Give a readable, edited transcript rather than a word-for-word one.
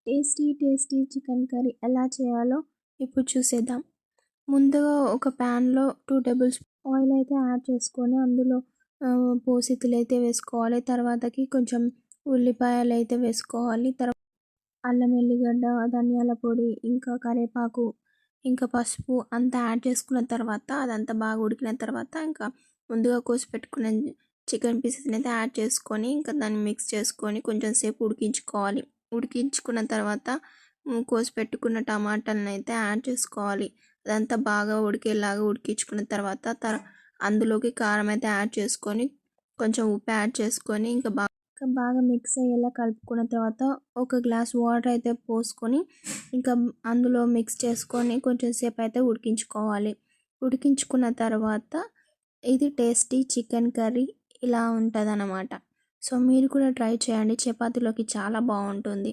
Tasty chicken curry ఎలా చేయాలో ఇప్పుడు చూసేద్దాం. ముందుగా ఒక ప్యాన్లో 2 టేబుల్ స్పూన్ ఆయిల్ అయితే యాడ్ చేసుకొని అందులో పోసితులు అయితే వేసుకోవాలి. తర్వాతకి కొంచెం ఉల్లిపాయలు అయితే వేసుకోవాలి. తర్వాత అల్లం ఎల్లిగడ్డ, ధనియాల పొడి, ఇంకా కరివేపాకు, ఇంకా పసుపు అంతా యాడ్ చేసుకున్న తర్వాత అదంతా బాగా ఉడికిన తర్వాత ఇంకా ముందుగా కోసి పెట్టుకున్న చికెన్ పీసెస్ని అయితే యాడ్ చేసుకొని ఇంకా దాన్ని మిక్స్ చేసుకొని కొంచెం సేపు ఉడికించుకోవాలి. ఉడికించుకున్న తర్వాత కోసి పెట్టుకున్న టమాటాలను అయితే యాడ్ చేసుకోవాలి. అదంతా బాగా ఉడికేలాగా ఉడికించుకున్న తర్వాత అందులోకి కారం అయితే యాడ్ చేసుకొని కొంచెం ఉప్పు యాడ్ చేసుకొని ఇంకా బాగా మిక్స్ అయ్యేలా కలుపుకున్న తర్వాత ఒక గ్లాస్ వాటర్ అయితే పోసుకొని ఇంకా అందులో మిక్స్ చేసుకొని కొంచెం సేపు అయితే ఉడికించుకోవాలి. ఉడికించుకున్న తర్వాత ఇది టేస్టీ చికెన్ కర్రీ ఇలా ఉంటుంది అన్నమాట. సో మీరు కూడా ట్రై చేయండి, చపాతీలోకి చాలా బాగుంటుంది.